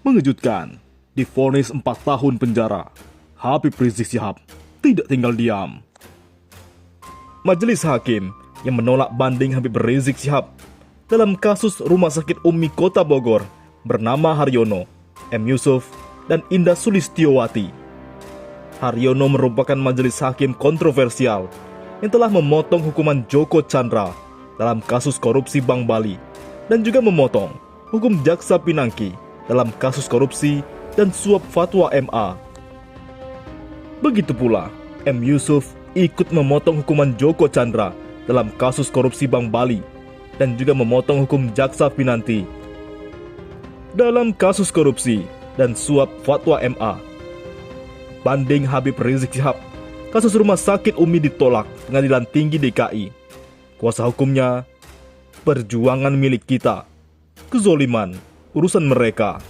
Mengejutkan, divonis 4 tahun penjara. Habib Rizik Syihab tidak tinggal diam. Majelis Hakim yang menolak banding Habib Rizik Syihab dalam kasus Rumah Sakit Umi Kota Bogor bernama Haryono, M. Yusuf, dan Indah Sulistiowati. Haryono merupakan majelis hakim kontroversial yang telah memotong hukuman Joko Chandra dalam kasus korupsi Bank Bali dan juga memotong hukum Jaksa Pinangki dalam kasus korupsi dan suap fatwa MA. Begitu pula, M. Yusuf ikut memotong hukuman Joko Chandra dalam kasus korupsi Bank Bali dan juga memotong hukum Jaksa Pinangki dalam kasus korupsi dan suap fatwa MA. Banding Habib Rizik Syihab, kasus Rumah Sakit Umi ditolak Pengadilan Tinggi DKI. Kuasa hukumnya, perjuangan milik kita, kezoliman urusan mereka.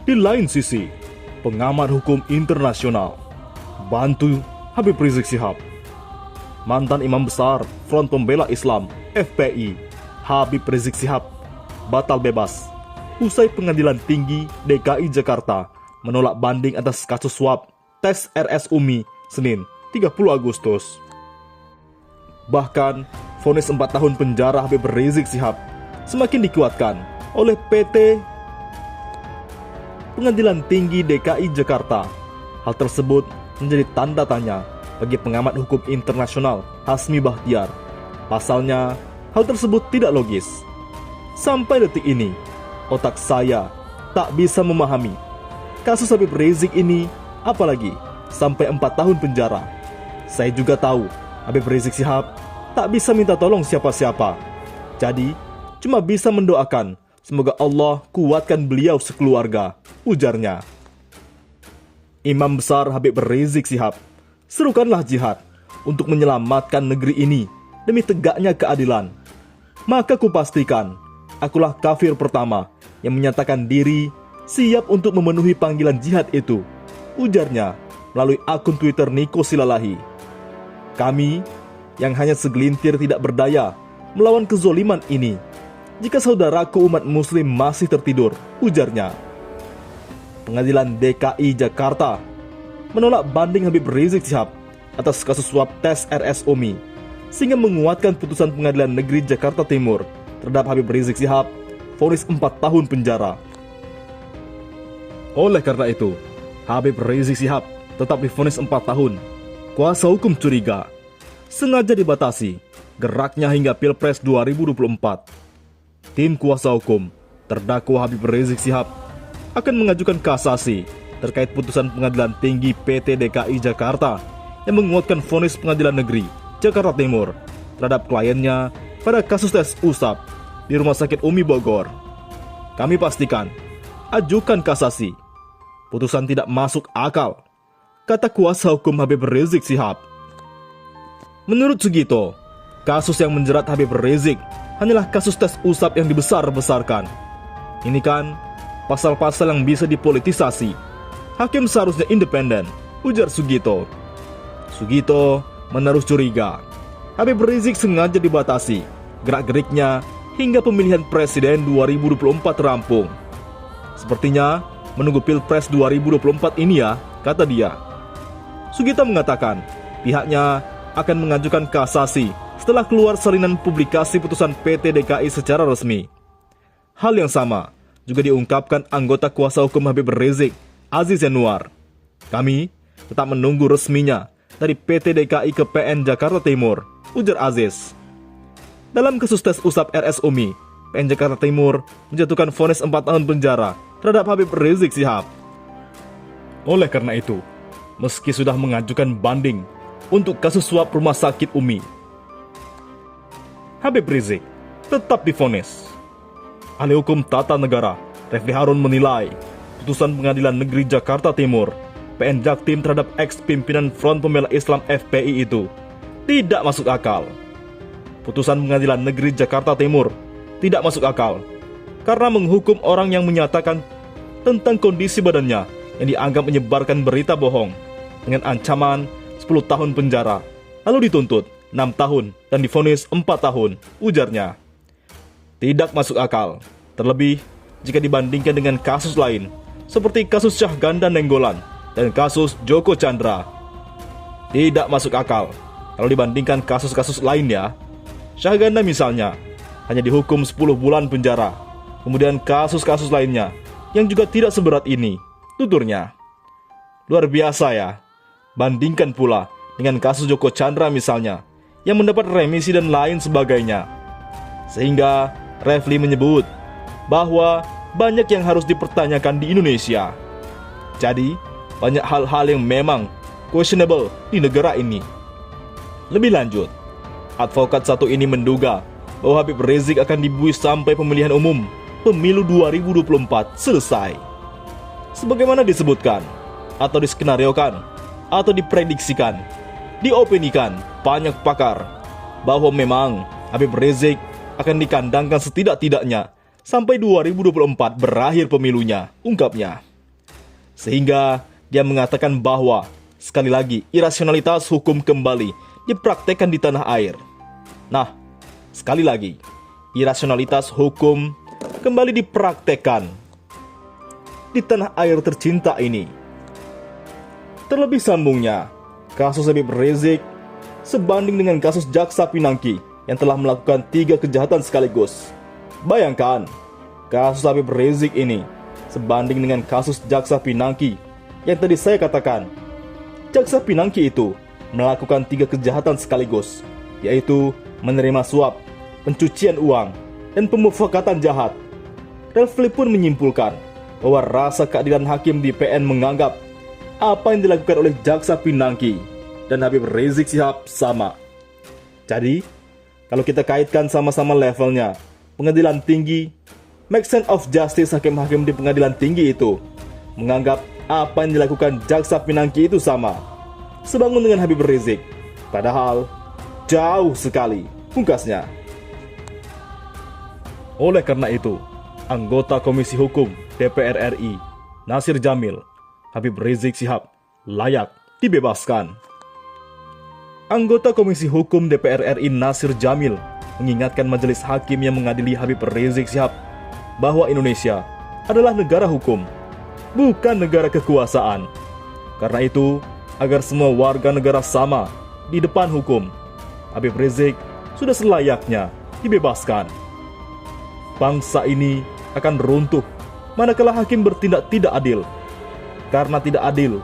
Di lain sisi, pengamat hukum internasional bantu Habib Rizik Syihab. Mantan Imam Besar Front Pembela Islam FPI Habib Rizik Syihab batal bebas usai Pengadilan Tinggi DKI Jakarta menolak banding atas kasus suap tes RS Umi Senin 30 Agustus. Bahkan, vonis 4 tahun penjara Habib Rizik Syihab semakin dikuatkan oleh PT Pengadilan Tinggi DKI Jakarta. Hal tersebut menjadi tanda tanya bagi pengamat hukum internasional Hasmi Bahtiar. Pasalnya, hal tersebut tidak logis. Sampai detik ini, otak saya tak bisa memahami kasus Habib Rizik ini, apalagi sampai 4 tahun penjara. Saya juga tahu Habib Rizik Syihab tak bisa minta tolong siapa-siapa. Jadi, cuma bisa mendoakan semoga Allah kuatkan beliau sekeluarga, ujarnya. Imam Besar Habib Rizik Syihab, serukanlah jihad untuk menyelamatkan negeri ini demi tegaknya keadilan. Maka kupastikan, akulah kafir pertama yang menyatakan diri siap untuk memenuhi panggilan jihad itu, ujarnya melalui akun Twitter Niko Silalahi. Kami yang hanya segelintir tidak berdaya melawan kezoliman ini jika saudaraku umat muslim masih tertidur, ujarnya. Pengadilan DKI Jakarta menolak banding Habib Rizik Syihab atas kasus suap tes RS Umi, sehingga menguatkan putusan Pengadilan Negeri Jakarta Timur terhadap Habib Rizik Syihab vonis 4 tahun penjara. Oleh karena itu, Habib Rizik Syihab tetap divonis 4 tahun. Kuasa hukum curiga sengaja dibatasi geraknya hingga Pilpres 2024. Tim kuasa hukum terdakwa Habib Rizik Syihab akan mengajukan kasasi terkait putusan Pengadilan Tinggi PT DKI Jakarta yang menguatkan vonis Pengadilan Negeri Jakarta Timur terhadap kliennya pada kasus tes usap di Rumah Sakit Umi Bogor. Kami pastikan, ajukan kasasi. Putusan tidak masuk akal, kata kuasa hukum Habib Rizik Syihab. Menurut Sugito, kasus yang menjerat Habib Rizik hanyalah kasus tes usap yang dibesar-besarkan. Ini kan pasal-pasal yang bisa dipolitisasi. Hakim seharusnya independen, ujar Sugito. Sugito menaruh curiga Habib Rizik sengaja dibatasi gerak-geriknya hingga pemilihan presiden 2024 rampung. Sepertinya menunggu Pilpres 2024 ini ya, kata dia. Sugito mengatakan pihaknya akan mengajukan kasasi setelah keluar salinan publikasi putusan PT DKI secara resmi. Hal yang sama juga diungkapkan anggota kuasa hukum Habib Rizik, Aziz Yanuar. Kami tetap menunggu resminya dari PT DKI ke PN Jakarta Timur, ujar Aziz. Dalam kasus tes usap RS Umi, PN Jakarta Timur menjatuhkan vonis 4 tahun penjara terhadap Habib Rizik Syihab. Oleh karena itu, meski sudah mengajukan banding untuk kasus suap Rumah Sakit Umi, Habib Rizik tetap divonis. Ahli hukum tata negara Refli Harun menilai putusan Pengadilan Negeri Jakarta Timur PN Jaktim terhadap ex-pimpinan Front Pembela Islam FPI itu tidak masuk akal. Putusan Pengadilan Negeri Jakarta Timur tidak masuk akal karena menghukum orang yang menyatakan tentang kondisi badannya yang dianggap menyebarkan berita bohong dengan ancaman 10 tahun penjara, lalu dituntut 6 tahun dan divonis 4 tahun, ujarnya. Tidak masuk akal. Terlebih, jika dibandingkan dengan kasus lain, seperti kasus Syahganda Nainggolan dan kasus Joko Chandra. Tidak masuk akal kalau dibandingkan kasus-kasus lainnya. Syahganda misalnya hanya dihukum 10 bulan penjara, kemudian kasus-kasus lainnya yang juga tidak seberat ini, tuturnya. Luar biasa ya. Bandingkan pula dengan kasus Joko Chandra misalnya, yang mendapat remisi dan lain sebagainya. Sehingga Refli menyebut bahwa banyak yang harus dipertanyakan di Indonesia. Jadi, banyak hal-hal yang memang questionable di negara ini. Lebih lanjut, advokat satu ini menduga bahwa Habib Rizik akan dibuih sampai pemilihan umum pemilu 2024 selesai. Sebagaimana disebutkan, atau diskenariokan, atau diprediksikan, diopinikan banyak pakar, bahwa memang Habib Rizik akan dikandangkan setidak-tidaknya sampai 2024 berakhir pemilunya, ungkapnya. Sehingga dia mengatakan bahwa, sekali lagi, irasionalitas hukum kembali dipraktekkan di tanah air. Nah, sekali lagi, irasionalitas hukum kembali dipraktekkan di tanah air tercinta ini. Terlebih sambungnya, kasus Habib Rizik sebanding dengan kasus Jaksa Pinangki yang telah melakukan 3 kejahatan sekaligus. Bayangkan, kasus Habib Rizik ini sebanding dengan kasus Jaksa Pinangki yang tadi saya katakan. Jaksa Pinangki itu melakukan 3 kejahatan sekaligus, yaitu menerima suap, pencucian uang, dan pemufakatan jahat. Refli pun menyimpulkan bahwa rasa keadilan hakim di PN menganggap apa yang dilakukan oleh Jaksa Pinangki dan Habib Rizik Syihab sama. Jadi, kalau kita kaitkan sama-sama levelnya, pengadilan tinggi, make sense of justice hakim-hakim di pengadilan tinggi itu menganggap apa yang dilakukan Jaksa Pinangki itu sama, sebangun dengan Habib Rizik. Padahal, jauh sekali, pungkasnya. Oleh karena itu, anggota Komisi Hukum DPR RI, Nasir Jamil, Habib Rizik Syihab layak dibebaskan. Anggota Komisi Hukum DPR RI Nasir Jamil mengingatkan majelis hakim yang mengadili Habib Rizik Syihab bahwa Indonesia adalah negara hukum, bukan negara kekuasaan. Karena itu, agar semua warga negara sama di depan hukum, Habib Rizik sudah selayaknya dibebaskan. Bangsa ini akan runtuh manakala hakim bertindak tidak adil. Karena tidak adil,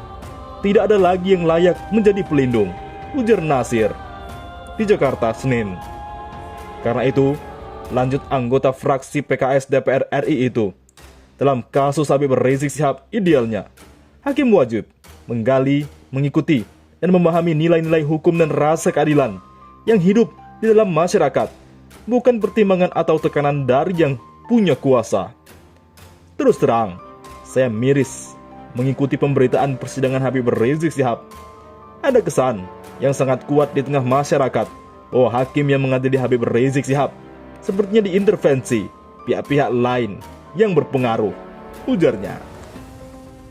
tidak ada lagi yang layak menjadi pelindung, ujar Nasir di Jakarta, Senin. Karena itu, lanjut anggota fraksi PKS DPR RI itu, dalam kasus Habib Rizik Syihab idealnya, hakim wajib menggali, mengikuti, dan memahami nilai-nilai hukum dan rasa keadilan yang hidup di dalam masyarakat, bukan pertimbangan atau tekanan dari yang punya kuasa. Terus terang, saya miris mengikuti pemberitaan persidangan Habib Rizik Syihab. Ada kesan yang sangat kuat di tengah masyarakat bahwa hakim yang mengadili Habib Rizik Syihab sepertinya diintervensi pihak-pihak lain yang berpengaruh, ujarnya.